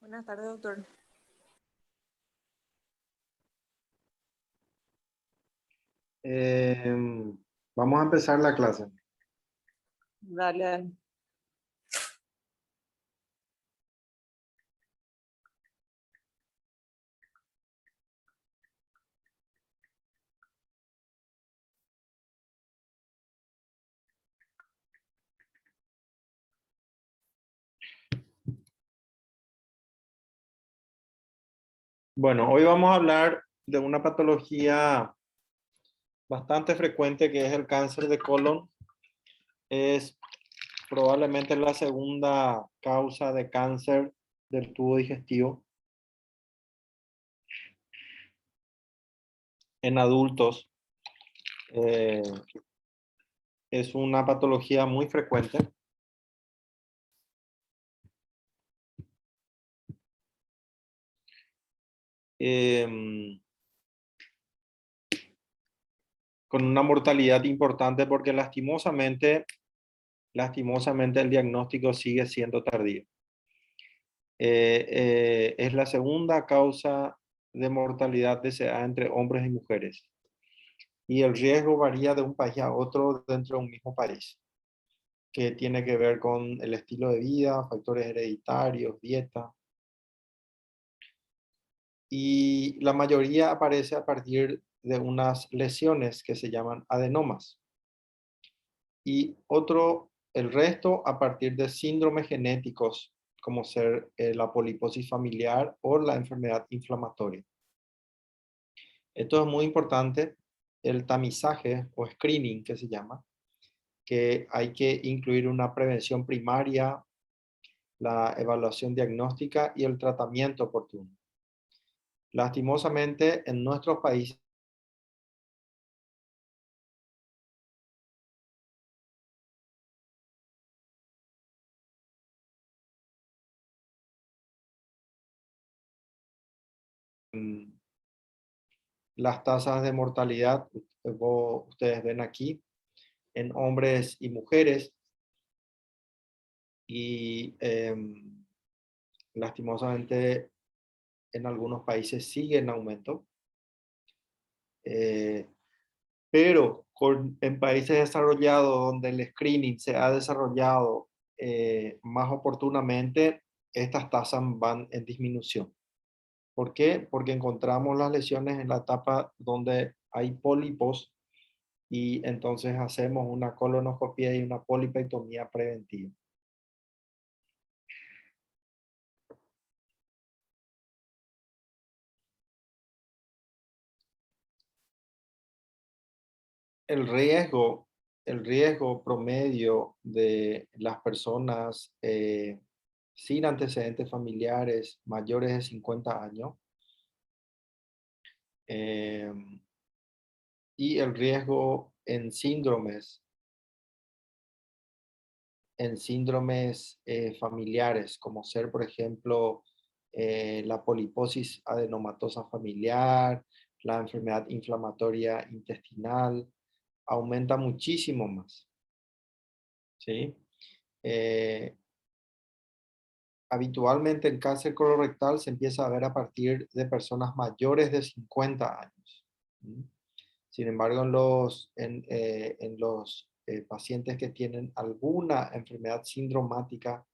Buenas tardes, doctor. Vamos a empezar la clase. Dale. Bueno, hoy vamos a hablar de una patología bastante frecuente que es el cáncer de colon. Es probablemente la segunda causa de cáncer del tubo digestivo en adultos. Eh, es una patología muy frecuente. eh, con una mortalidad importante porque lastimosamente el diagnóstico sigue siendo tardío. Es la segunda causa de mortalidad deseada entre hombres y mujeres. Y el riesgo varía de un país a otro dentro de un mismo país, que tiene que ver con el estilo de vida, factores hereditarios, dieta. Y la mayoría aparece a partir de unas lesiones que se llaman adenomas. Y el resto a partir de síndromes genéticos, como ser la poliposis familiar o la enfermedad inflamatoria. Esto es muy importante, el tamizaje o screening que se llama, que hay que incluir una prevención primaria, la evaluación diagnóstica y el tratamiento oportuno. Lastimosamente, en nuestros países, las tasas de mortalidad, ustedes ven aquí, en hombres y mujeres, y lastimosamente en algunos países sigue en aumento. Eh, pero en países desarrollados donde el screening se ha desarrollado más oportunamente, estas tasas van en disminución. ¿Por qué? Porque encontramos las lesiones en la etapa donde hay pólipos y entonces hacemos una colonoscopia y una polipectomía preventiva. El riesgo, el riesgo promedio de las personas sin antecedentes familiares mayores de 50 años eh, y el riesgo en síndromes familiares, como ser, por ejemplo, la poliposis adenomatosa familiar, la enfermedad inflamatoria intestinal, aumenta muchísimo más. ¿Sí? Eh, Habitualmente el cáncer colorectal se empieza a ver a partir de personas mayores de 50 años. ¿Mm? Sin embargo, en los pacientes que tienen alguna enfermedad sindromática,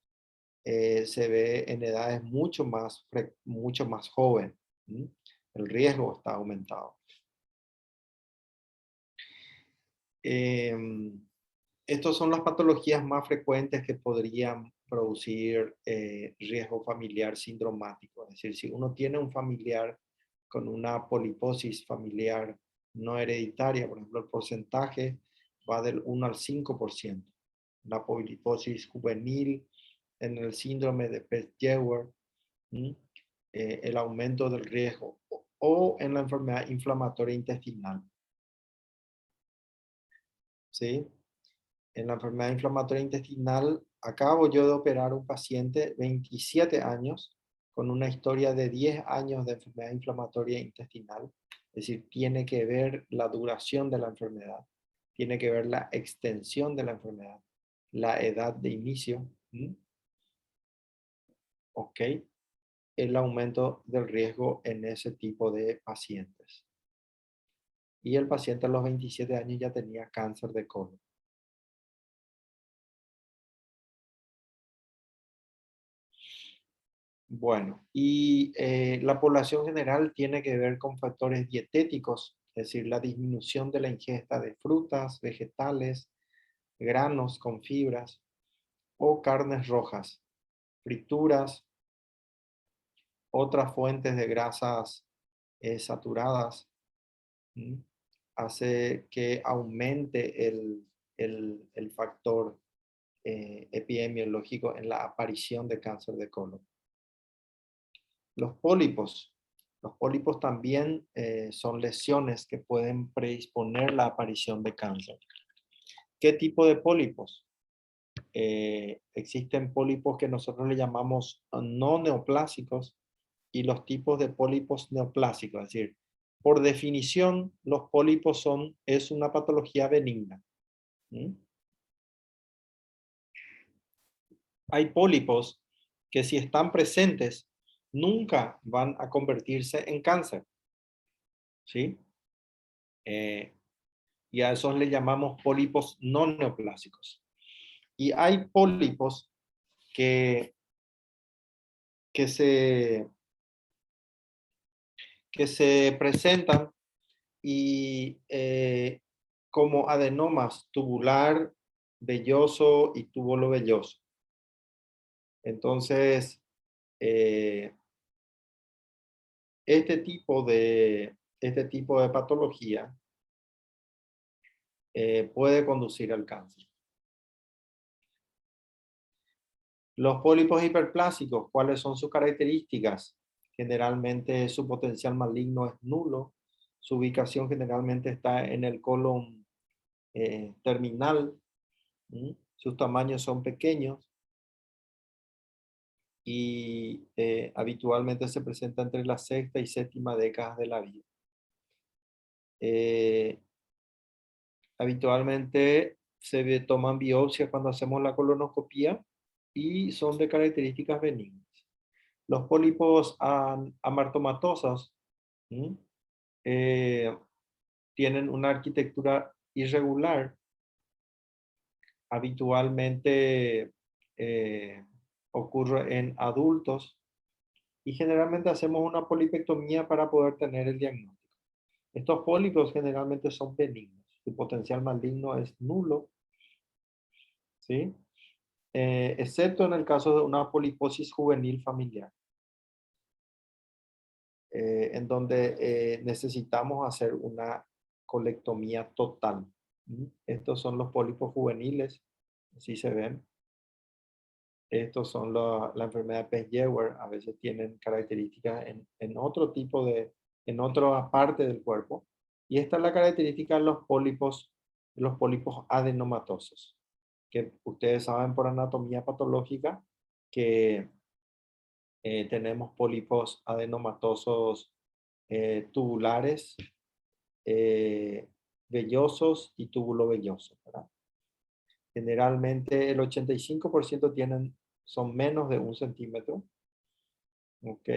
se ve en edades mucho más jóvenes. ¿Mm? El riesgo está aumentado. Estas son las patologías más frecuentes que podrían producir riesgo familiar sindromático. Es decir, si uno tiene un familiar con una poliposis familiar no hereditaria, por ejemplo, el porcentaje va del 1 al 5%. La poliposis juvenil en el síndrome de Pett-Jewer, el aumento del riesgo o en la enfermedad inflamatoria intestinal. ¿Sí? En la enfermedad inflamatoria intestinal, acabo yo de operar un paciente 27 años con una historia de 10 años de enfermedad inflamatoria intestinal. Es decir, tiene que ver la duración de la enfermedad, tiene que ver la extensión de la enfermedad, la edad de inicio. ¿Ok? el aumento del riesgo en ese tipo de pacientes. Y el paciente a los 27 años ya tenía cáncer de colon. Bueno, y la población general tiene que ver con factores dietéticos, es decir, la disminución de la ingesta de frutas, vegetales, granos con fibras o carnes rojas, frituras, otras fuentes de grasas saturadas, ¿m? Hace que aumente el factor epidemiológico en la aparición de cáncer de colon. Los pólipos. Los pólipos también son lesiones que pueden predisponer la aparición de cáncer. ¿Qué tipo de pólipos? Existen pólipos que nosotros le llamamos no neoplásicos y los tipos de pólipos neoplásicos. Es decir, por definición, los pólipos es una patología benigna. ¿Mm? Hay pólipos que si están presentes, nunca van a convertirse en cáncer. ¿Sí? Y a esos le llamamos pólipos no neoplásicos. Y hay pólipos que, que, se, que se presentan y como adenomas tubular, velloso y túbulo velloso. Entonces, eh, este tipo de patología puede conducir al cáncer. Los pólipos hiperplásicos, ¿cuáles son sus características? Generalmente su potencial maligno es nulo. Su ubicación generalmente está en el colon terminal. Sus tamaños son pequeños y habitualmente se presenta entre la sexta y séptima década de la vida. Habitualmente se toman biopsias cuando hacemos la colonoscopía y son de características benignas. Los pólipos amartomatosos eh, tienen una arquitectura irregular. Habitualmente ocurre en adultos y generalmente hacemos una polipectomía para poder tener el diagnóstico. Estos pólipos generalmente son benignos. Su potencial maligno es nulo, ¿sí? Excepto en el caso de una poliposis juvenil familiar, en donde necesitamos hacer una colectomía total. Estos son los pólipos juveniles, así se ven. Estos son la enfermedad de Pech-Jewer, a veces tienen características en otro tipo en otra parte del cuerpo. Y esta es la característica de los pólipos adenomatosos, que ustedes saben por anatomía patológica que tenemos pólipos adenomatosos tubulares, vellosos y túbulo-vellosos, ¿verdad? Generalmente el 85% son menos de 1 centímetro, ¿ok?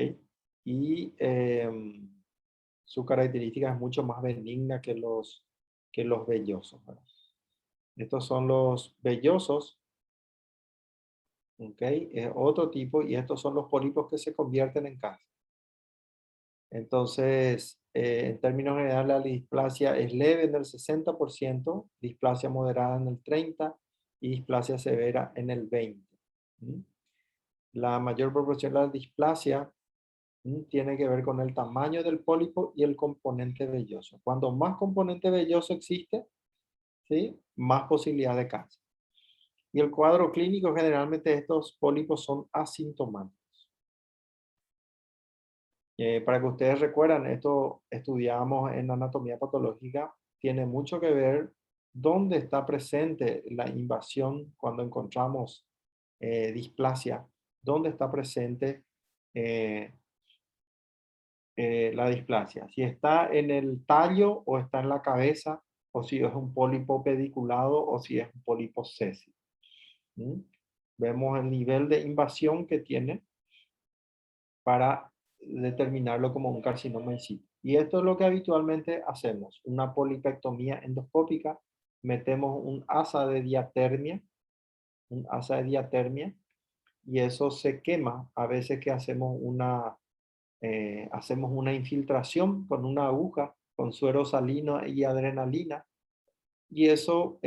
Y su característica es mucho más benigna que los vellosos, ¿verdad? Estos son los vellosos, ¿ok? Es otro tipo y estos son los pólipos que se convierten en cáncer. Entonces, en términos generales, la displasia es leve en el 60%, displasia moderada en el 30% y displasia severa en el 20%. La mayor proporción de la displasia tiene que ver con el tamaño del pólipo y el componente velloso. Cuando más componente velloso existe, ¿sí? Más posibilidad de cáncer. Y el cuadro clínico, generalmente estos pólipos son asintomáticos. Para que ustedes recuerdan, esto estudiamos en anatomía patológica, tiene mucho que ver dónde está presente la invasión cuando encontramos displasia, dónde está presente eh, la displasia, si está en el tallo o está en la cabeza, o si es un pólipo pediculado o si es un pólipo sésico. Vemos el nivel de invasión que tiene para determinarlo como un carcinoma in situ. Y esto es lo que habitualmente hacemos, una polipectomía endoscópica, metemos un asa de diatermia, y eso se quema a veces que hacemos una infiltración con una aguja, con suero salino y adrenalina, y eso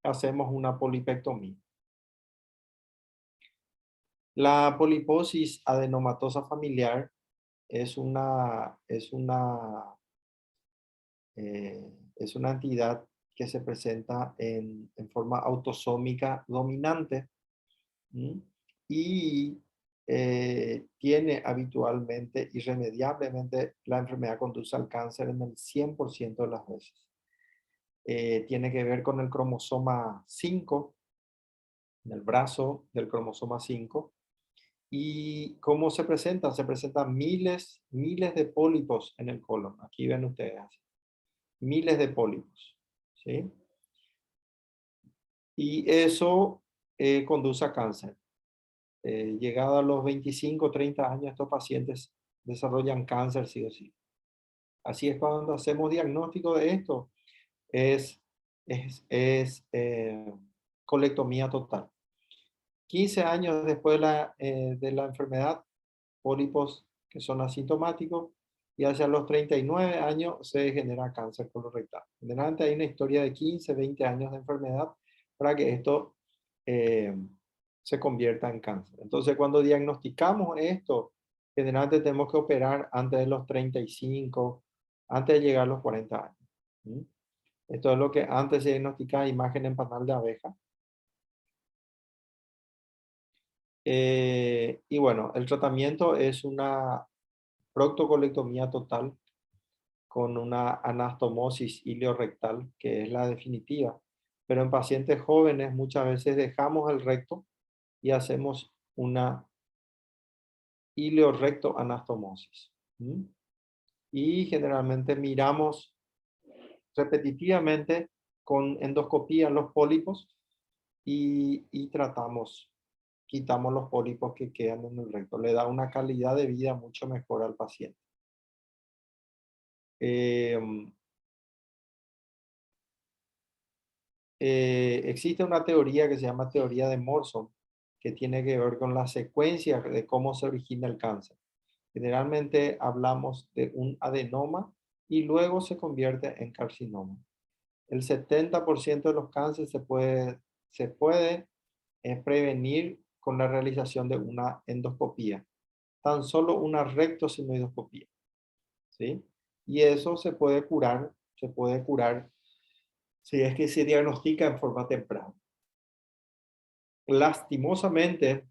hacemos una polipectomía. La poliposis adenomatosa familiar es una entidad que se presenta en forma autosómica dominante. ¿Mm? Y tiene habitualmente, irremediablemente, la enfermedad conduce al cáncer en el 100% de las veces. Tiene que ver con el cromosoma 5, en el brazo del cromosoma 5. ¿Y cómo se presenta? Se presentan miles de pólipos en el colon. Aquí ven ustedes, miles de pólipos, ¿sí? Y eso conduce a cáncer. Llegado a los 25, 30 años, estos pacientes desarrollan cáncer sí o sí. Así es cuando hacemos diagnóstico de esto, es colectomía total. 15 años después de la enfermedad, pólipos que son asintomáticos, y hacia los 39 años se genera cáncer colorectal. Generalmente hay una historia de 15, 20 años de enfermedad para que esto se convierta en cáncer. Entonces, cuando diagnosticamos esto, generalmente tenemos que operar antes de los 35, antes de llegar a los 40 años. ¿Mm? Esto es lo que antes se diagnosticaba imagen en panal de abeja. Y bueno, el tratamiento es una proctocolectomía total con una anastomosis ileorrectal, que es la definitiva. Pero en pacientes jóvenes muchas veces dejamos el recto y hacemos una ileorrectoanastomosis. ¿Mm? Y generalmente miramos repetitivamente con endoscopía los pólipos y tratamos, quitamos los pólipos que quedan en el recto. Le da una calidad de vida mucho mejor al paciente. Existe una teoría que se llama teoría de Morrison, que tiene que ver con la secuencia de cómo se origina el cáncer. Generalmente hablamos de un adenoma y luego se convierte en carcinoma. El 70% de los cánceres se puede prevenir con la realización de una endoscopía. Tan solo una rectosinoidoscopía, ¿sí? Y eso se puede curar si es que se diagnostica en forma temprana. Lastimosamente,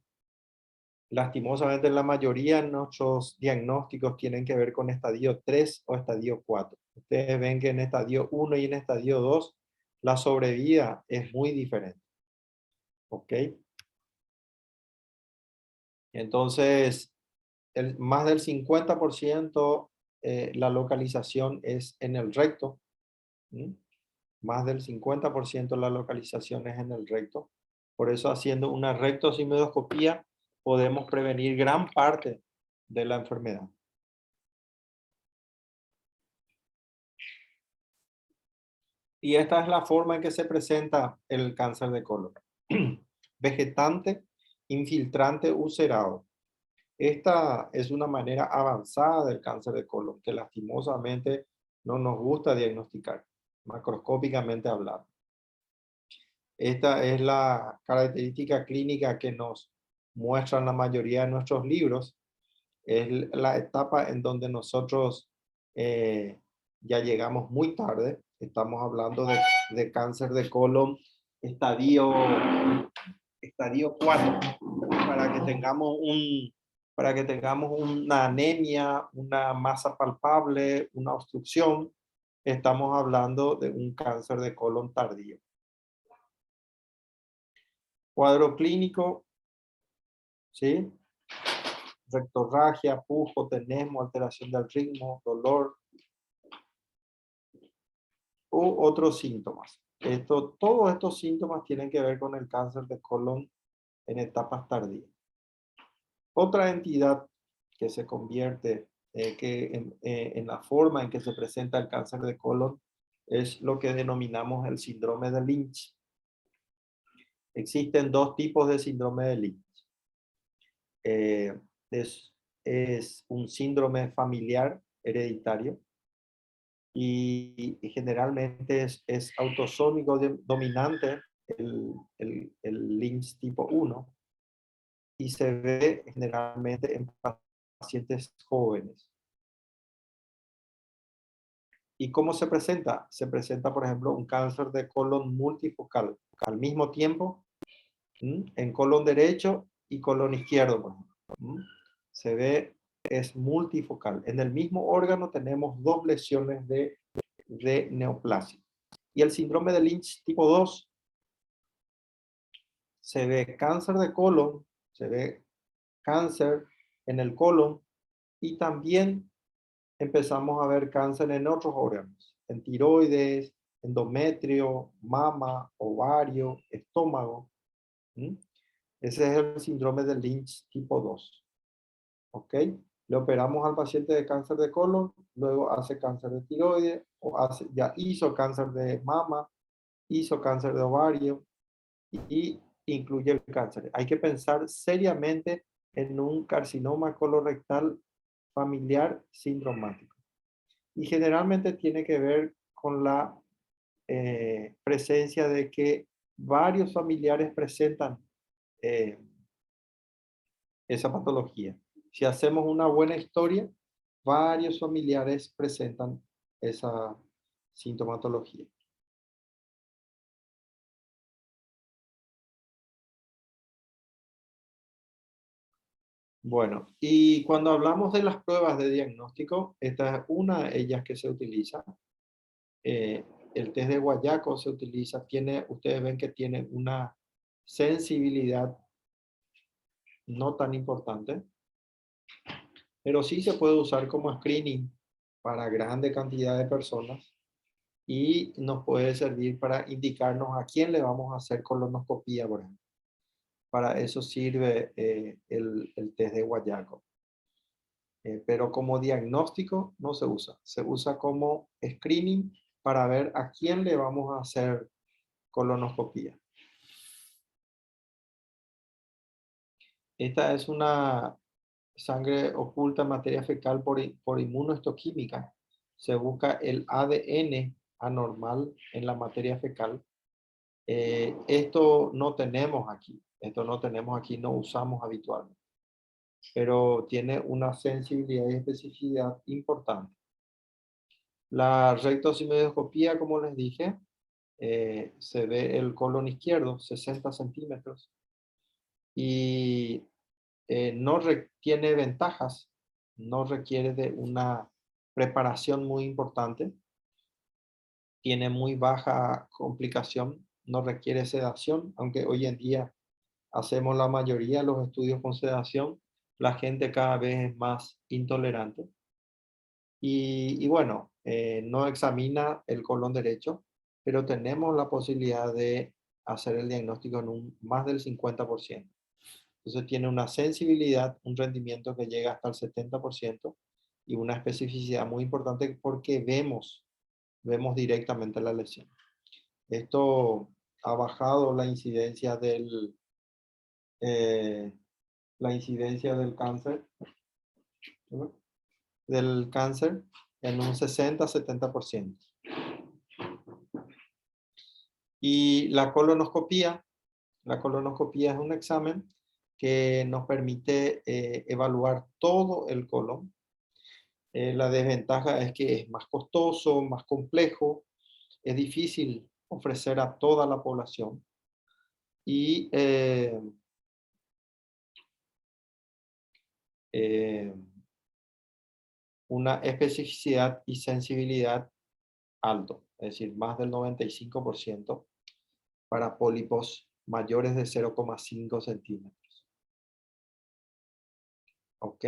la mayoría de nuestros diagnósticos tienen que ver con estadio 3 o estadio 4. Ustedes ven que en estadio 1 y en estadio 2 la sobrevida es muy diferente. ¿Ok? Entonces, más del 50% la localización es en el recto. ¿Mm? Más del 50% la localización es en el recto. Por eso, haciendo una rectosimedoscopía podemos prevenir gran parte de la enfermedad. Y esta es la forma en que se presenta el cáncer de colon. Vegetante, infiltrante, ulcerado. Esta es una manera avanzada del cáncer de colon que lastimosamente no nos gusta diagnosticar, macroscópicamente hablando. Esta es la característica clínica que nos muestran la mayoría de nuestros libros. Es la etapa en donde nosotros ya llegamos muy tarde. Estamos hablando de cáncer de colon estadio 4, para que tengamos una anemia, una masa palpable, una obstrucción. Estamos hablando de un cáncer de colon tardío. Cuadro clínico, ¿sí? Rectorragia, pujo, tenesmo, alteración del ritmo, dolor u otros síntomas. Todos estos síntomas tienen que ver con el cáncer de colon en etapas tardías. Otra entidad que se convierte en la forma en que se presenta el cáncer de colon es lo que denominamos el síndrome de Lynch. Existen dos tipos de síndrome de Lynch. Eh, es un síndrome familiar hereditario y generalmente es autosómico dominante el Lynch tipo 1 y se ve generalmente en pacientes jóvenes. ¿Y cómo se presenta? Se presenta, por ejemplo, un cáncer de colon multifocal al mismo tiempo en colon derecho y colon izquierdo, por ejemplo. Se ve, es multifocal. En el mismo órgano tenemos dos lesiones de neoplasia. Y el síndrome de Lynch tipo 2 se ve cáncer de colon, se ve cáncer en el colon y también empezamos a ver cáncer en otros órganos, en tiroides, endometrio, mama, ovario, estómago. Ese es el síndrome de Lynch tipo 2. ¿Ok? Le operamos al paciente de cáncer de colon, luego hace cáncer de tiroides, o ya hizo cáncer de mama, hizo cáncer de ovario y incluye el cáncer. Hay que pensar seriamente en un carcinoma colorectal familiar sindromático. Y generalmente tiene que ver con la presencia de que varios familiares presentan eh, esa patología. Si hacemos una buena historia, varios familiares presentan esa sintomatología. Bueno, y cuando hablamos de las pruebas de diagnóstico, esta es una de ellas que se utiliza. Eh, el test de Guayaco se utiliza, ustedes ven que tiene una sensibilidad no tan importante, pero sí se puede usar como screening para grande cantidad de personas y nos puede servir para indicarnos a quién le vamos a hacer colonoscopía, por ejemplo. Para eso sirve el test de Guayaco. Pero como diagnóstico no se usa. Se usa como screening para ver a quién le vamos a hacer colonoscopía. Esta es una sangre oculta en materia fecal por inmunohistoquímica. Se busca el ADN anormal en la materia fecal. Esto no tenemos aquí. Esto no tenemos aquí, no usamos habitualmente. Pero tiene una sensibilidad y especificidad importante. La rectosimedioscopía, como les dije, se ve el colon izquierdo, 60 centímetros, y no tiene ventajas, no requiere de una preparación muy importante, tiene muy baja complicación, no requiere sedación, aunque hoy en día hacemos la mayoría de los estudios con sedación, la gente cada vez es más intolerante. Y bueno, no examina el colon derecho, pero tenemos la posibilidad de hacer el diagnóstico en más del 50%. Entonces tiene una sensibilidad, un rendimiento que llega hasta el 70% y una especificidad muy importante porque vemos directamente la lesión. Esto ha bajado eh, la incidencia del cáncer, ¿no? Del cáncer en un 60-70%. Y la colonoscopía es un examen que nos permite evaluar todo el colon. La desventaja es que es más costoso, más complejo, es difícil ofrecer a toda la población y eh, una especificidad y sensibilidad alto, es decir, más del 95% para pólipos mayores de 0,5 centímetros. ¿Ok?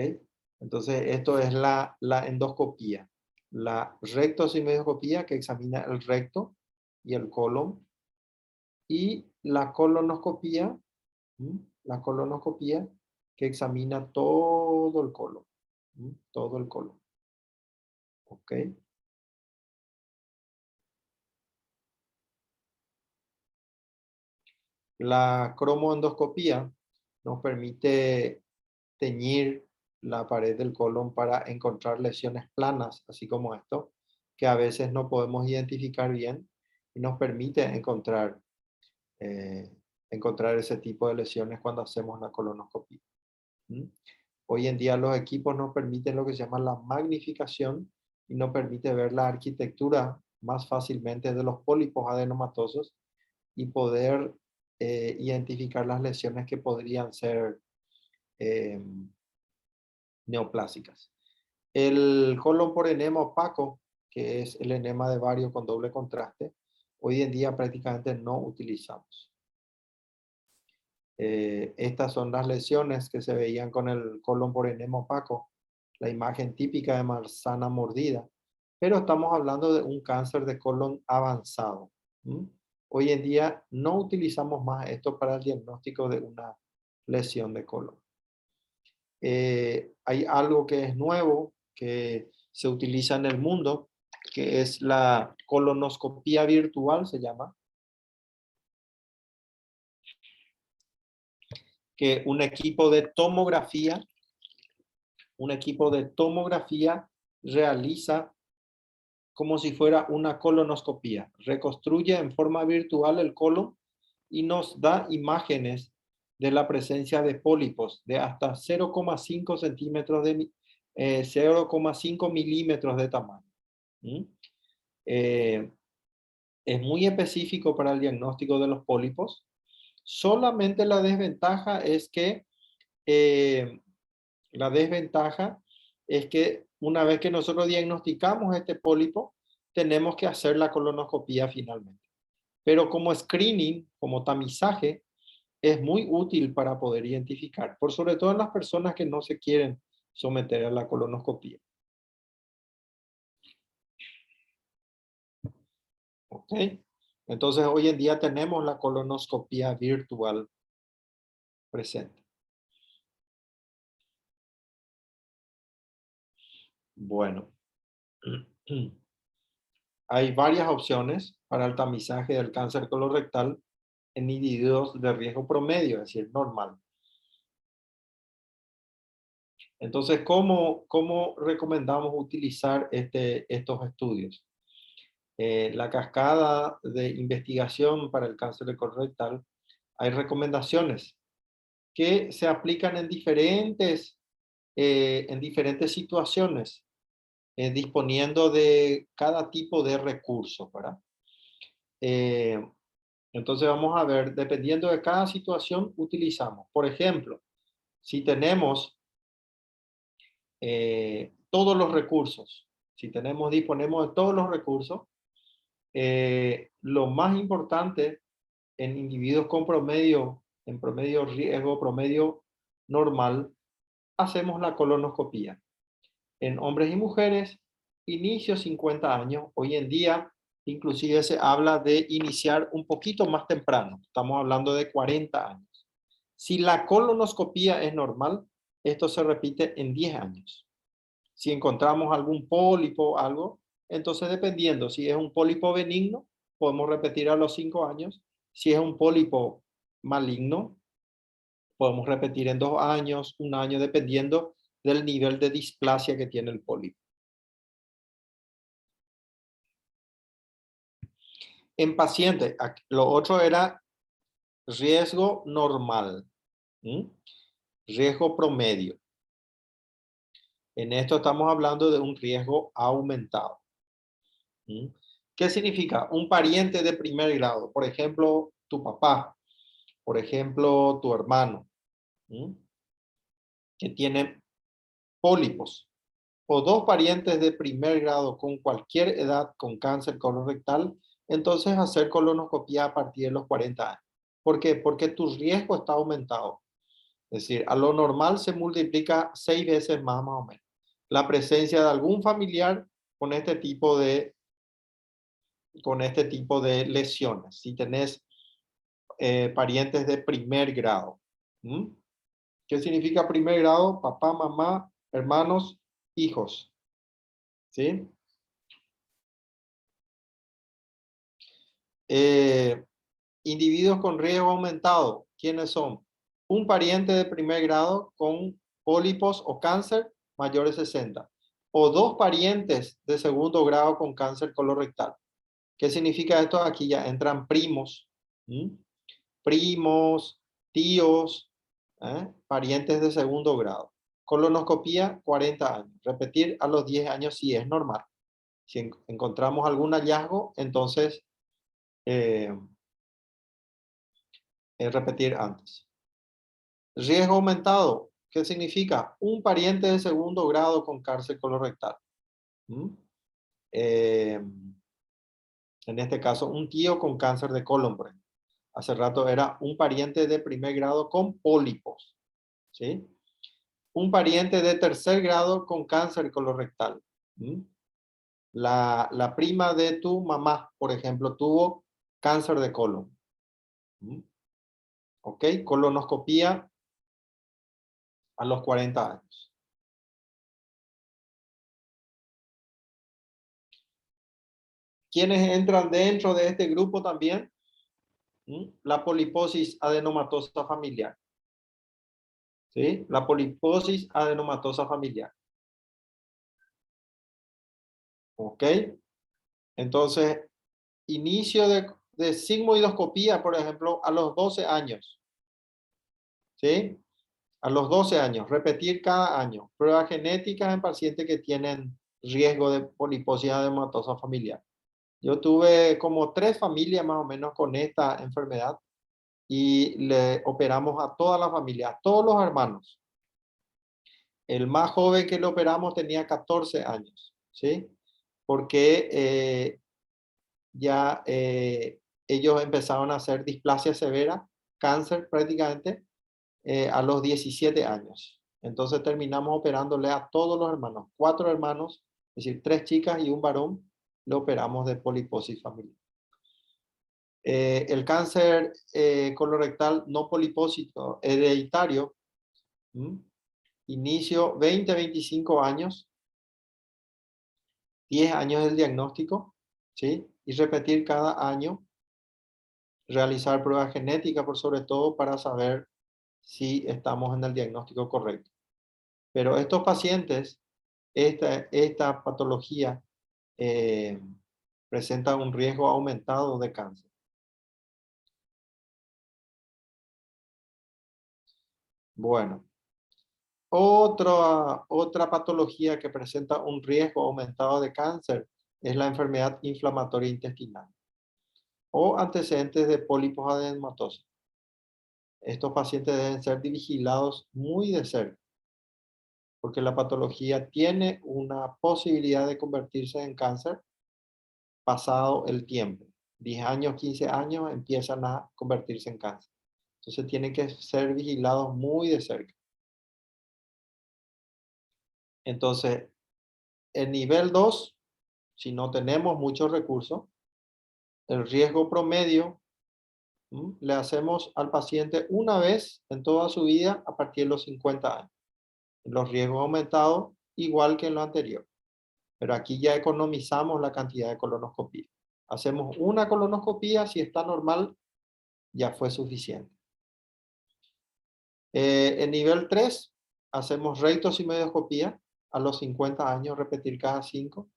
Entonces, esto es la endoscopía. La rectosimedioscopía que examina el recto y el colon. Y la colonoscopía, la colonoscopía que examina todo el colon. Todo el colon. ¿Ok? La cromoendoscopía nos permite teñir la pared del colon para encontrar lesiones planas, así como esto, que a veces no podemos identificar bien y nos permite eh, encontrar ese tipo de lesiones cuando hacemos la colonoscopia. ¿Mm? Hoy en día los equipos nos permiten lo que se llama la magnificación y nos permite ver la arquitectura más fácilmente de los pólipos adenomatosos y poder identificar las lesiones que podrían ser eh, neoplásicas. El colon por enema opaco, que es el enema de Vario con doble contraste, hoy en día prácticamente no utilizamos. Estas son las lesiones que se veían con el colon por enema opaco, la imagen típica de manzana mordida, pero estamos hablando de un cáncer de colon avanzado. Hoy en día no utilizamos más esto para el diagnóstico de una lesión de colon. Hay algo que es nuevo, que se utiliza en el mundo, que es la colonoscopía virtual, se llama, que un equipo de tomografía realiza como si fuera una colonoscopía. Reconstruye en forma virtual el colon y nos da imágenes de la presencia de pólipos de hasta 0,5 centímetros de 0,5 milímetros de tamaño. Es muy específico para el diagnóstico de los pólipos. Solamente la desventaja es que una vez que nosotros diagnosticamos este pólipo, tenemos que hacer la colonoscopía finalmente. Pero como screening, como tamizaje, es muy útil para poder identificar, por sobre todo en las personas que no se quieren someter a la colonoscopía. ¿Ok? Entonces, hoy en día tenemos la colonoscopía virtual presente. Bueno, hay varias opciones para el tamizaje del cáncer colorectal en individuos de riesgo promedio, es decir, normal. Entonces, ¿cómo recomendamos utilizar estos estudios? La cascada de investigación para el cáncer colorectal, hay recomendaciones que se aplican en diferentes situaciones, disponiendo de cada tipo de recurso, ¿verdad? Entonces vamos a ver, dependiendo de cada situación, utilizamos. Por ejemplo, si tenemos todos los recursos, disponemos de todos los recursos, lo más importante en individuos con en promedio riesgo, promedio normal, hacemos la colonoscopía. En hombres y mujeres, inicio 50 años. Hoy en día, inclusive se habla de iniciar un poquito más temprano. Estamos hablando de 40 años. Si la colonoscopía es normal, esto se repite en 10 años. Si encontramos algún pólipo, algo, entonces dependiendo, si es un pólipo benigno, podemos repetir a los 5 años. Si es un pólipo maligno, podemos repetir en 2 años, 1 año, dependiendo del nivel de displasia que tiene el pólipo. En pacientes, lo otro era riesgo normal, riesgo promedio. En esto estamos hablando de un riesgo aumentado. ¿Qué significa? Un pariente de primer grado, por ejemplo, tu papá, por ejemplo, tu hermano, que tiene pólipos, o dos parientes de primer grado con cualquier edad con cáncer colorectal, entonces hacer colonoscopia a partir de los 40 años. ¿Por qué? Porque tu riesgo está aumentado. Es decir, a lo normal se multiplica 6 veces más o menos. La presencia de algún familiar con este tipo de lesiones. Si tenés parientes de primer grado. ¿Qué significa primer grado? Papá, mamá, hermanos hijos. ¿Sí? Individuos con riesgo aumentado. ¿Quiénes son? Un pariente de primer grado con pólipos o cáncer mayores de 60. O dos parientes de segundo grado con cáncer colorectal. ¿Qué significa esto? Aquí ya entran primos. ¿Mm? Primos, tíos, parientes de segundo grado. Colonoscopía, 40 años. Repetir a los 10 años si es normal. Si encontramos algún hallazgo, entonces repetir antes. Riesgo aumentado. ¿Qué significa? Un pariente de segundo grado con cáncer colorectal. ¿Mm? En este caso, un tío con cáncer de colon. Hace rato era un pariente de primer grado con pólipos. ¿Sí? Un pariente de tercer grado con cáncer colorectal. ¿Mm? La prima de tu mamá, por ejemplo, tuvo cáncer de colon. ¿Mm? ¿Ok? Colonoscopía a los 40 años. ¿Quiénes entran dentro de este grupo también? ¿Mm? La poliposis adenomatosa familiar. ¿Sí? La poliposis adenomatosa familiar. ¿Ok? Entonces, inicio de sigmoidoscopía, por ejemplo, a los 12 años. ¿Sí? A los 12 años, repetir cada año. Pruebas genéticas en pacientes que tienen riesgo de poliposis adenomatosa familiar. Yo tuve como 3 familias más o menos con esta enfermedad y le operamos a toda la familia, a todos los hermanos. El más joven que le operamos tenía 14 años, ¿sí? Porque ya ellos empezaron a hacer displasia severa, cáncer prácticamente, a los 17 años. Entonces terminamos operándole a todos los hermanos, 4 hermanos, es decir, 3 chicas y un varón, le operamos de poliposis familiar. El cáncer colorectal no polipósito hereditario, inicio 20-25 años, 10 años del diagnóstico, ¿sí? Y repetir cada año, realizar pruebas genéticas por sobre todo para saber si estamos en el diagnóstico correcto. Pero estos pacientes, esta patología presenta un riesgo aumentado de cáncer. Bueno, otra patología que presenta un riesgo aumentado de cáncer es la enfermedad inflamatoria intestinal o antecedentes de pólipos adenomatosos. Estos pacientes deben ser vigilados muy de cerca porque la patología tiene una posibilidad de convertirse en cáncer pasado el tiempo. 10 años, 15 años empiezan a convertirse en cáncer. Entonces tienen que ser vigilados muy de cerca. Entonces, el nivel 2, si no tenemos muchos recursos, el riesgo promedio le hacemos al paciente una vez en toda su vida a partir de los 50 años. Los riesgos aumentados, igual que en lo anterior. Pero aquí ya economizamos la cantidad de colonoscopía. Hacemos una colonoscopía, si está normal, ya fue suficiente. En nivel 3, hacemos rectosigmoidoscopía a los 50 años, repetir cada 5.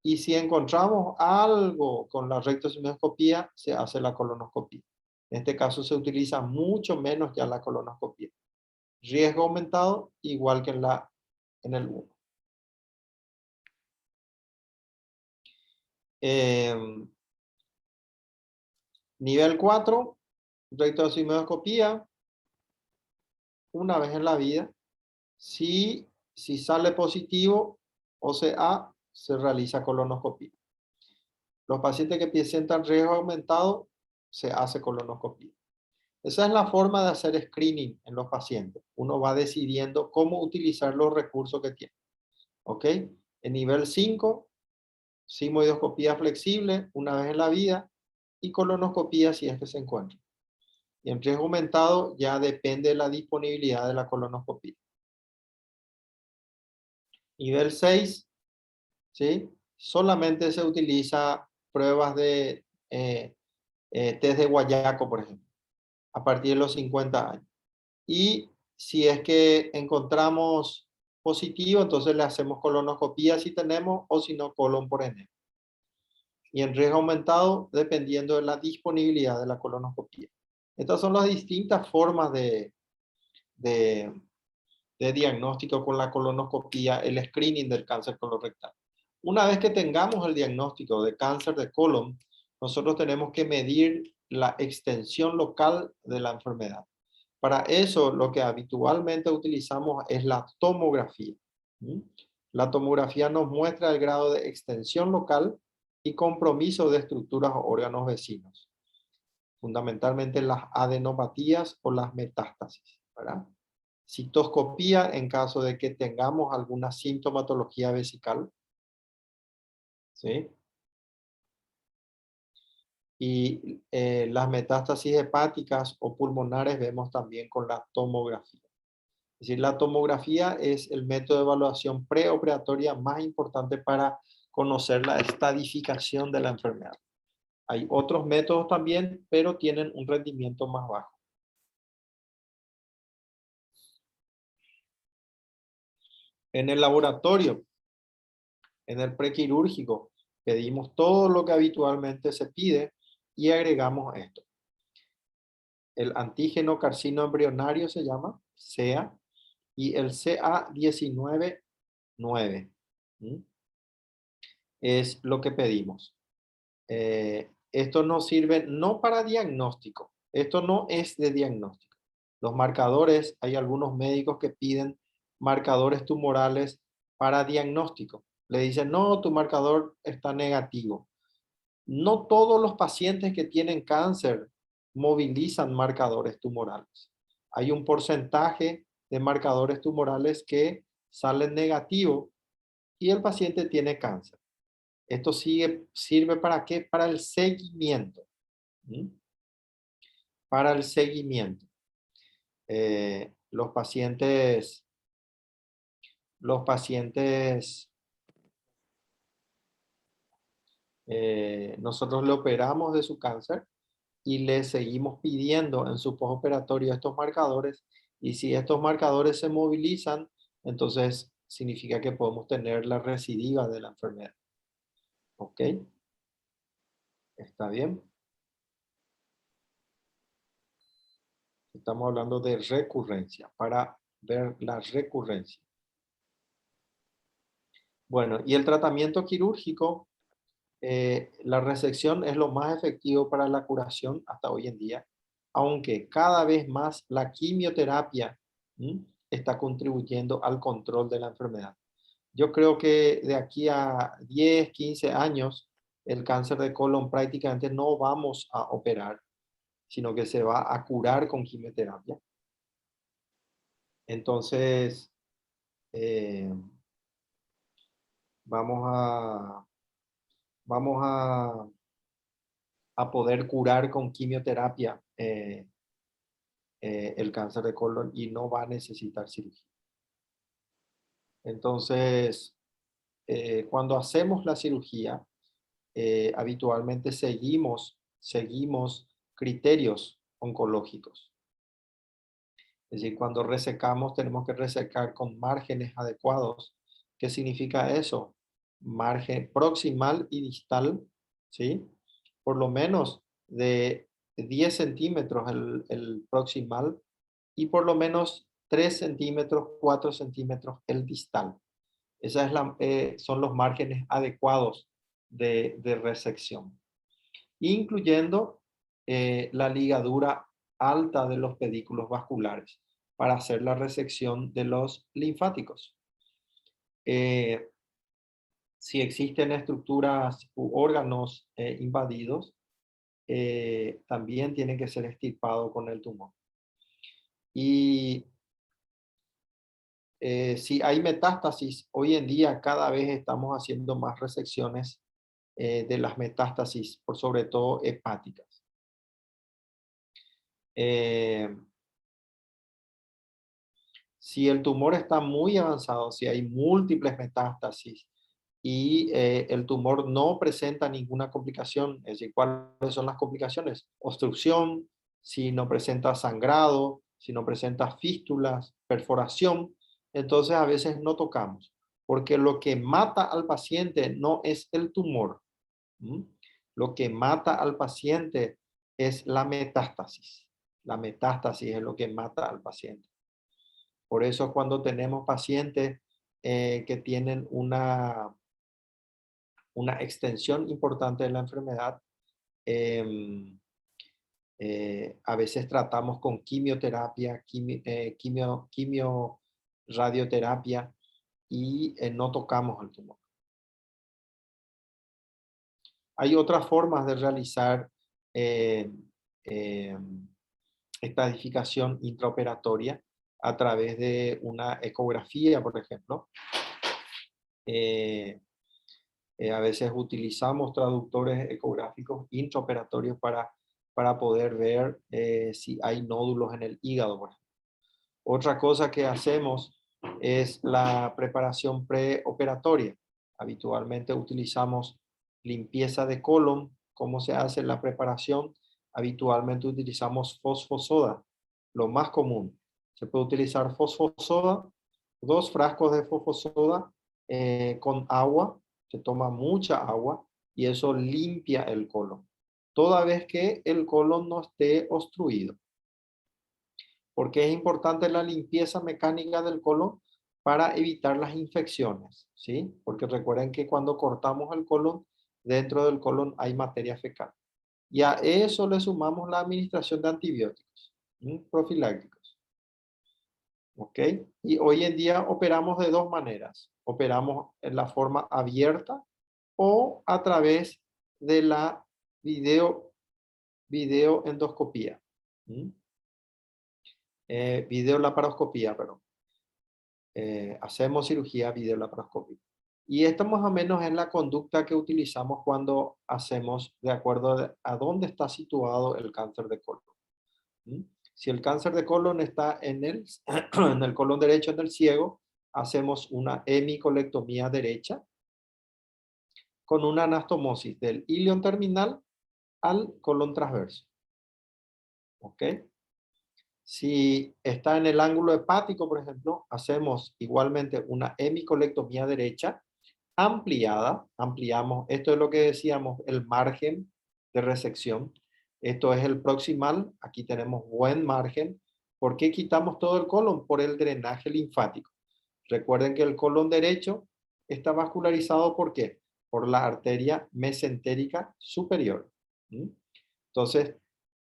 Y si encontramos algo con la rectosigmoidoscopía, se hace la colonoscopía. En este caso se utiliza mucho menos ya la colonoscopía. Riesgo aumentado, igual que en el 1. Nivel 4, rectosigmoidoscopía, una vez en la vida. Si sale positivo, o sea, se realiza colonoscopía. Los pacientes que presentan riesgo aumentado, se hace colonoscopía. Esa es la forma de hacer screening en los pacientes. Uno va decidiendo cómo utilizar los recursos que tiene. ¿Ok? En nivel 5, sigmoidoscopía flexible una vez en la vida y colonoscopía si es que se encuentra. Y en riesgo aumentado ya depende de la disponibilidad de la colonoscopía. Nivel 6, ¿sí? Solamente se utiliza pruebas de test de Guayaco, por ejemplo, a partir de los 50 años. Y si es que encontramos positivo, entonces le hacemos colonoscopía si tenemos, o si no, colon por enema. Y en riesgo aumentado, dependiendo de la disponibilidad de la colonoscopía. Estas son las distintas formas de, de diagnóstico con la colonoscopía, el screening del cáncer colorectal. Una vez que tengamos el diagnóstico de cáncer de colon, nosotros tenemos que medir la extensión local de la enfermedad. Para eso, lo que habitualmente utilizamos es la tomografía. La tomografía nos muestra el grado de extensión local y compromiso de estructuras o órganos vecinos, fundamentalmente las adenopatías o las metástasis, ¿verdad? Citoscopía en caso de que tengamos alguna sintomatología vesical, ¿sí? Y las metástasis hepáticas o pulmonares vemos también con la tomografía. Es decir, la tomografía es el método de evaluación preoperatoria más importante para conocer la estadificación de la enfermedad. Hay otros métodos también, pero tienen un rendimiento más bajo. En el laboratorio, en el prequirúrgico, pedimos todo lo que habitualmente se pide y agregamos esto. El antígeno carcino embrionario se llama CEA y el CA19-9 es lo que pedimos. Esto nos sirve no para diagnóstico, esto no es de diagnóstico. Los marcadores, hay algunos médicos que piden marcadores tumorales para diagnóstico. Le dicen, no, tu marcador está negativo. No todos los pacientes que tienen cáncer movilizan marcadores tumorales. Hay un porcentaje de marcadores tumorales que salen negativos y el paciente tiene cáncer. Esto sirve ¿para qué? Para el seguimiento. ¿Mm? Para el seguimiento. Los pacientes nosotros le operamos de su cáncer y le seguimos pidiendo en su postoperatorio estos marcadores, y si estos marcadores se movilizan, entonces significa que podemos tener la recidiva de la enfermedad. ¿Ok? ¿Está bien? Estamos hablando de recurrencia, para ver la recurrencia. Bueno, y el tratamiento quirúrgico, la resección es lo más efectivo para la curación hasta hoy en día, aunque cada vez más la quimioterapia está contribuyendo al control de la enfermedad. Yo creo que de aquí a 10, 15 años, el cáncer de colon prácticamente no vamos a operar, sino que se va a curar con quimioterapia. Entonces, eh, vamos a, vamos a poder curar con quimioterapia el cáncer de colon y no va a necesitar cirugía. Entonces, cuando hacemos la cirugía, habitualmente seguimos criterios oncológicos. Es decir, cuando resecamos tenemos que resecar con márgenes adecuados. ¿Qué significa eso? Margen proximal y distal, ¿sí? Por lo menos de 10 centímetros el proximal y por lo menos 3 centímetros, 4 centímetros el distal. Son los márgenes adecuados de resección, incluyendo la ligadura alta de los pedículos vasculares para hacer la resección de los linfáticos. Si existen estructuras u órganos invadidos, también tienen que ser extirpados con el tumor. Y si hay metástasis, hoy en día cada vez estamos haciendo más resecciones de las metástasis, por sobre todo hepáticas. Si el tumor está muy avanzado, si hay múltiples metástasis y el tumor no presenta ninguna complicación, es decir, ¿cuáles son las complicaciones? Obstrucción, si no presenta sangrado, si no presenta fístulas, perforación, entonces a veces no tocamos, porque lo que mata al paciente no es el tumor. ¿Mm? Lo que mata al paciente es la metástasis. La metástasis es lo que mata al paciente. Por eso cuando tenemos pacientes que tienen una extensión importante de la enfermedad, em, a veces tratamos con quimioterapia, radioterapia y no tocamos el tumor. Hay otras formas de realizar eh, em, estadificación intraoperatoria a través de una ecografía, por ejemplo. Eh, a veces utilizamos traductores ecográficos intraoperatorios para poder ver si hay nódulos en el hígado, por ejemplo. Otra cosa que hacemos es la preparación preoperatoria. Habitualmente utilizamos limpieza de colon. ¿Cómo se hace la preparación? Habitualmente utilizamos fosfosoda, lo más común. Se puede utilizar fosfosoda, 2 frascos de fosfosoda con agua, se toma mucha agua y eso limpia el colon, toda vez que el colon no esté obstruido. Porque es importante la limpieza mecánica del colon para evitar las infecciones, ¿sí? Porque recuerden que cuando cortamos el colon, dentro del colon hay materia fecal. Y a eso le sumamos la administración de antibióticos profilácticos. ¿Ok? Y hoy en día operamos de 2 maneras. Operamos en la forma abierta o a través de la videoendoscopía. Videolaparoscopía, perdón. Hacemos cirugía videolaparoscópica. Y esto más o menos es la conducta que utilizamos cuando hacemos de acuerdo a dónde está situado el cáncer de colon. Si el cáncer de colon está en en el colon derecho, en el ciego, hacemos una hemicolectomía derecha con una anastomosis del ilion terminal al colon transverso. ¿Ok? Si está en el ángulo hepático, por ejemplo, hacemos igualmente una hemicolectomía derecha ampliada. Ampliamos, esto es lo que decíamos, el margen de resección. Esto es el proximal. Aquí tenemos buen margen. ¿Por qué quitamos todo el colon? Por el drenaje linfático. Recuerden que el colon derecho está vascularizado, ¿por qué? Por la arteria mesentérica superior. Entonces,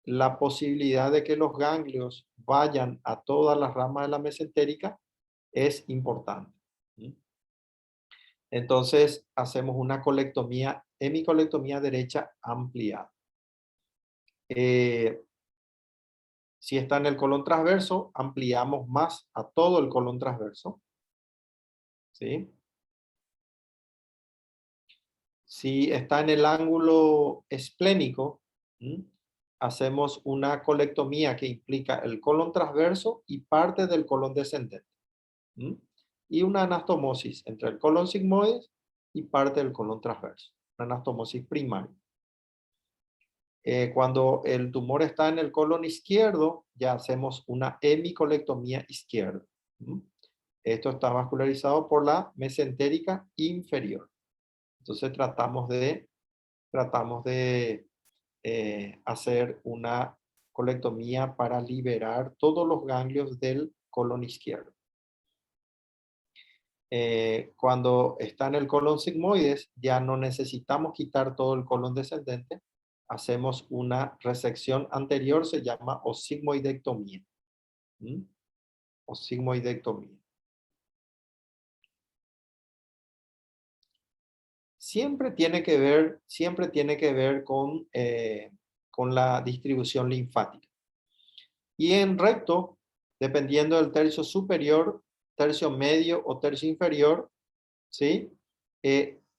la posibilidad de que los ganglios vayan a todas las ramas de la mesentérica es importante. Entonces, hacemos una colectomía, hemicolectomía derecha ampliada. Si está en el colon transverso, ampliamos más a todo el colon transverso. ¿Sí? Si está en el ángulo esplénico, hacemos una colectomía que implica el colon transverso y parte del colon descendente. Y una anastomosis entre el colon sigmoides y parte del colon transverso. Una anastomosis primaria. Cuando el tumor está en el colon izquierdo, ya hacemos una hemicolectomía izquierda. Esto está vascularizado por la mesentérica inferior. Entonces tratamos de hacer una colectomía para liberar todos los ganglios del colon izquierdo. Cuando está en el colon sigmoides, ya no necesitamos quitar todo el colon descendente. Hacemos una resección anterior, se llama osigmoidectomía. Osigmoidectomía. Siempre tiene que ver con la distribución linfática. Y en recto, dependiendo del tercio superior, tercio medio o tercio inferior, ¿sí?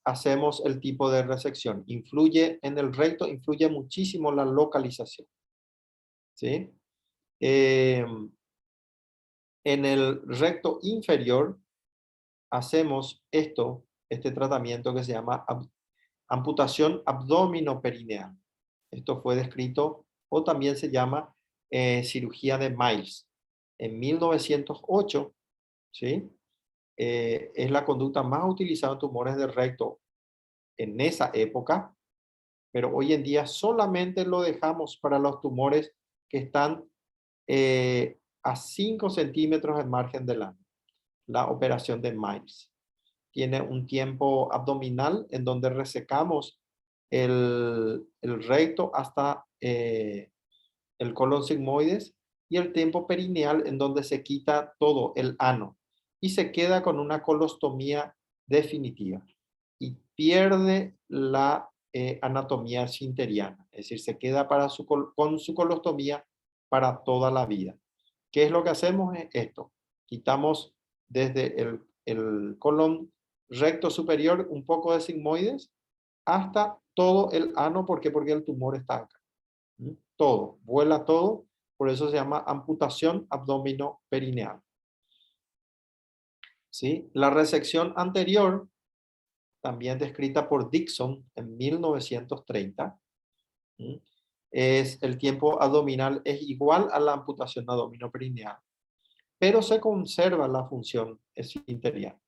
Hacemos el tipo de resección. Influye en el recto, influye muchísimo la localización. ¿Sí? En el recto inferior hacemos este tratamiento que se llama amputación abdominoperineal. Esto fue descrito o también se llama cirugía de Miles. En 1908, ¿sí? Es la conducta más utilizada en tumores del recto en esa época, pero hoy en día solamente lo dejamos para los tumores que están a 5 centímetros del margen del ano, la operación de Miles. Tiene un tiempo abdominal en donde resecamos el recto hasta el colon sigmoides y el tiempo perineal en donde se quita todo el ano y se queda con una colostomía definitiva y pierde la anatomía esfinteriana, es decir, se queda con su colostomía para toda la vida. ¿Qué es lo que hacemos? Esto, quitamos desde el colon recto superior un poco de sigmoides hasta todo el ano. ¿Por qué? Porque el tumor está acá. Todo, vuela todo, por eso se llama amputación abdominoperineal. ¿Sí? La resección anterior, también descrita por Dixon en 1930, ¿sí? Es el tiempo abdominal es igual a la amputación abdominoperineal, pero se conserva la función esfinteriana.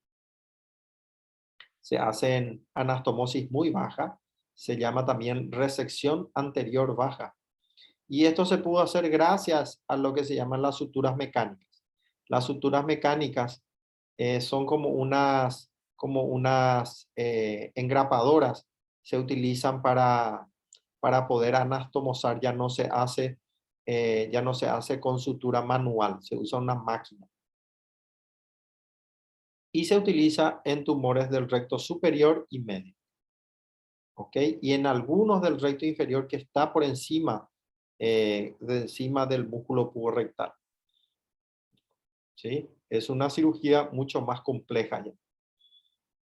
Se hace en anastomosis muy baja, se llama también resección anterior baja. Y esto se pudo hacer gracias a lo que se llaman las suturas mecánicas. Las suturas mecánicas son como unas engrapadoras. Se utilizan para poder anastomosar. Ya no se hace con sutura manual. Se usa una máquina. Y se utiliza en tumores del recto superior y medio. ¿Ok? Y en algunos del recto inferior que está por encima del músculo puborectal. ¿Sí? Es una cirugía mucho más compleja ya.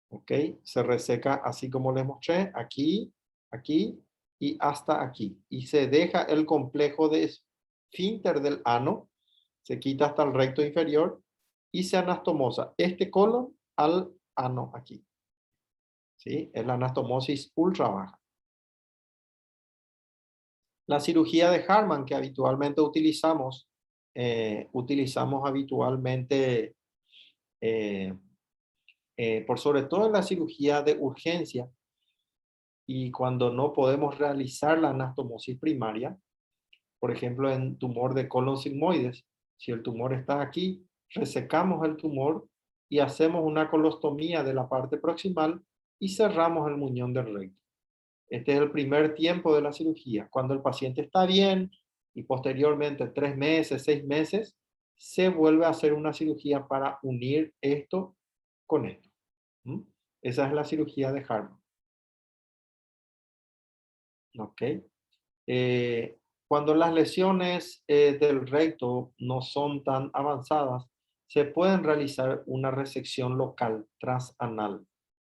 ¿Ok? Se reseca así como les mostré, aquí, aquí y hasta aquí. Y se deja el complejo de esfínter del ano, se quita hasta el recto inferior y se anastomosa este colon al ano aquí. ¿Sí? Es la anastomosis ultra baja. La cirugía de Hartmann que habitualmente utilizamos habitualmente por sobre todo en la cirugía de urgencia y cuando no podemos realizar la anastomosis primaria, por ejemplo en tumor de colon sigmoides, si el tumor está aquí, resecamos el tumor y hacemos una colostomía de la parte proximal y cerramos el muñón del recto. Este es el primer tiempo de la cirugía. Cuando el paciente está bien y posteriormente 3 meses, 6 meses, se vuelve a hacer una cirugía para unir esto con esto. ¿Mm? Esa es la cirugía de Hartmann. ¿Ok? Cuando las lesiones del recto no son tan avanzadas, se pueden realizar una resección local transanal.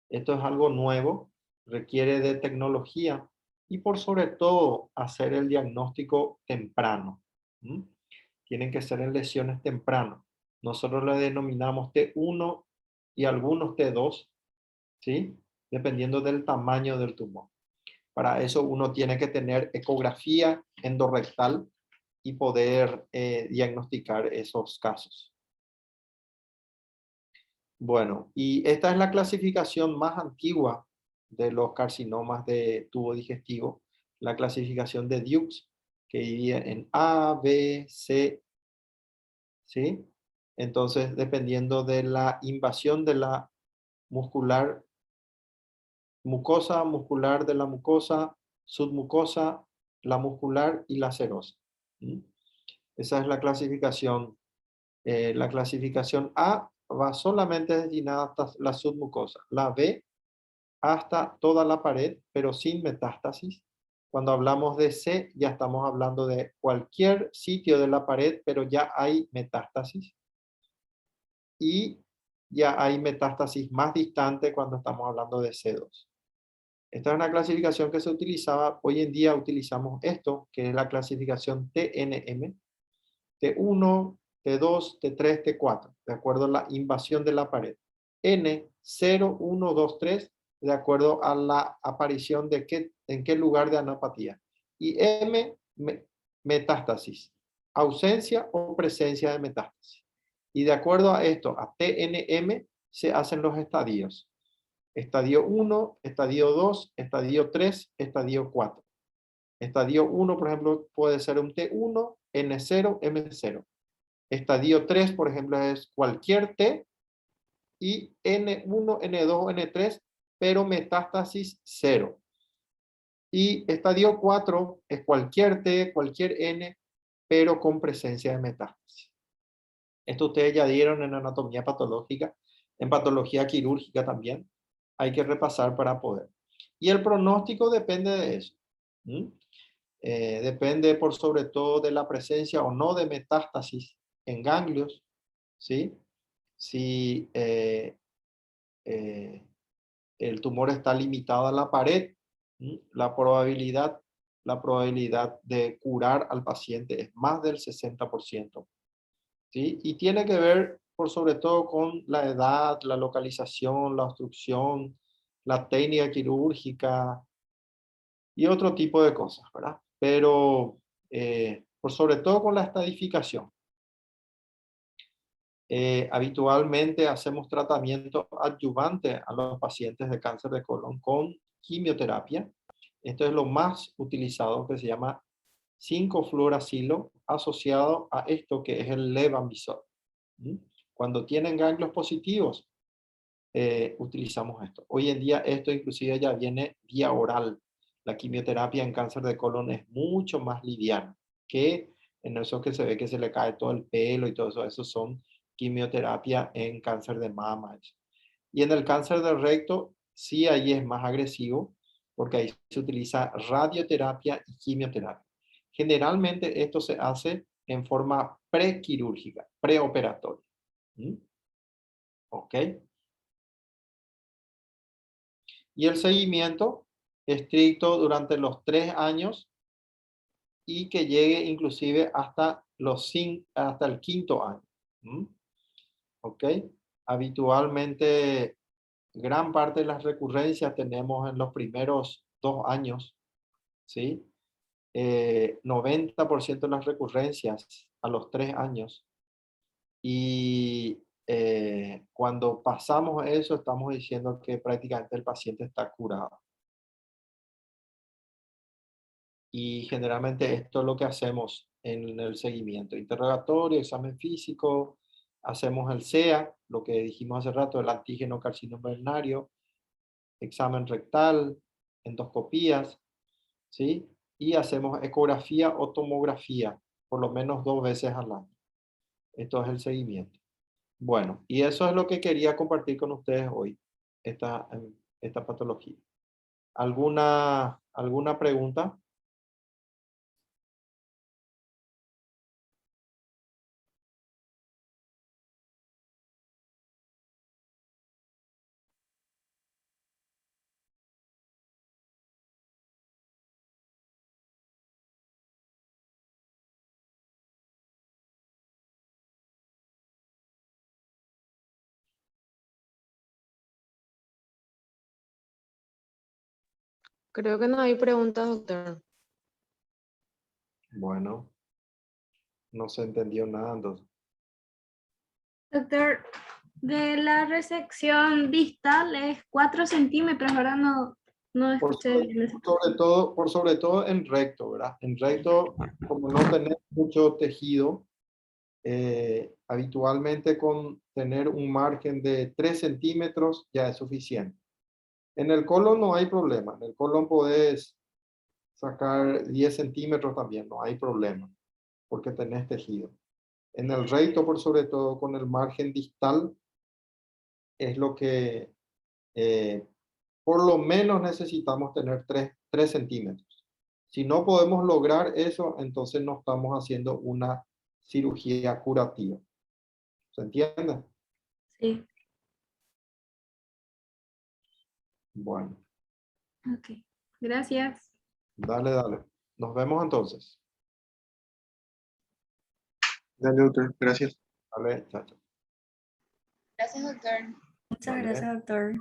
Esto es algo nuevo, requiere de tecnología y por sobre todo hacer el diagnóstico temprano. ¿Mm? Tienen que ser en lesiones temprano. Nosotros le denominamos T1 y algunos T2, ¿sí? Dependiendo del tamaño del tumor. Para eso uno tiene que tener ecografía endorrectal y poder diagnosticar esos casos. Bueno, y esta es la clasificación más antigua de los carcinomas de tubo digestivo, la clasificación de Dukes, que divide en A, B, C, ¿sí? Entonces, dependiendo de la invasión de la mucosa muscular de la mucosa, submucosa, la muscular y la serosa. ¿Mm? Esa es la clasificación. La clasificación A va solamente destinada hasta la submucosa. La B hasta toda la pared, pero sin metástasis. Cuando hablamos de C, ya estamos hablando de cualquier sitio de la pared, pero ya hay metástasis. Y ya hay metástasis más distante cuando estamos hablando de C2. Esta es una clasificación que se utilizaba, hoy en día utilizamos esto, que es la clasificación TNM, T1, T2, T3, T4, de acuerdo a la invasión de la pared. N, 0, 1, 2, 3, de acuerdo a la aparición de en qué lugar de anapatía. Y M, metástasis, ausencia o presencia de metástasis. Y de acuerdo a esto, a TNM, se hacen los estadios. Estadio 1, estadio 2, estadio 3, estadio 4. Estadio 1, por ejemplo, puede ser un T1, N0, M0. Estadio 3, por ejemplo, es cualquier T y N1, N2, N3, pero metástasis 0. Y estadio 4 es cualquier T, cualquier N, pero con presencia de metástasis. Esto ustedes ya dieron en anatomía patológica, en patología quirúrgica también. Hay que repasar para poder. Y el pronóstico depende de eso. Depende por sobre todo de la presencia o no de metástasis en ganglios, ¿sí? Si el tumor está limitado a la pared, la probabilidad de curar al paciente es más del 60%. ¿Sí? Y tiene que ver por sobre todo con la edad, la localización, la obstrucción, la técnica quirúrgica y otro tipo de cosas, ¿verdad? Pero por sobre todo con la estadificación. Habitualmente hacemos tratamiento adyuvante a los pacientes de cáncer de colon con quimioterapia. Esto es lo más utilizado, que se llama 5-fluoracilo, asociado a esto que es el levamisol. Cuando tienen ganglios positivos, utilizamos esto. Hoy en día esto inclusive ya viene vía oral. La quimioterapia en cáncer de colon es mucho más liviana que en eso que se ve que se le cae todo el pelo y todo eso. Esos son quimioterapia en cáncer de mama. Y en el cáncer del recto, sí, ahí es más agresivo, porque ahí se utiliza radioterapia y quimioterapia. Generalmente esto se hace en forma prequirúrgica, preoperatoria. ¿Ok? Y el seguimiento estricto durante los 3 años y que llegue inclusive hasta hasta el 5.º año. ¿Ok? Habitualmente, gran parte de las recurrencias tenemos en los primeros 2 años, ¿sí? 90% de las recurrencias a los 3 años. Y cuando pasamos eso, estamos diciendo que prácticamente el paciente está curado. Y generalmente esto es lo que hacemos en el seguimiento. Interrogatorio, examen físico, hacemos el CEA, lo que dijimos hace rato, el antígeno carcinomario, examen rectal, endoscopías, ¿sí? Y hacemos ecografía o tomografía, por lo menos 2 veces al año. Esto es el seguimiento. Bueno, y eso es lo que quería compartir con ustedes hoy, esta patología. ¿Alguna pregunta? Creo que no hay preguntas, doctor. Bueno, no se entendió nada entonces. Doctor, de la resección distal es 4 centímetros, ahora no escuché bien eso. Por sobre todo en recto, ¿verdad? En recto, como no tenemos mucho tejido, habitualmente con tener un margen de 3 centímetros ya es suficiente. En el colon no hay problema. En el colon podés sacar 10 centímetros también, no hay problema, porque tenés tejido. En el recto, por sobre todo con el margen distal, es lo que por lo menos necesitamos tener 3 centímetros. Si no podemos lograr eso, entonces no estamos haciendo una cirugía curativa. ¿Se entiende? Sí, Bueno, ok. Gracias. dale. Nos vemos entonces. Dale, doctor. Gracias. Vale, chao, chao. Gracias, doctor. Muchas Vale. gracias, doctor.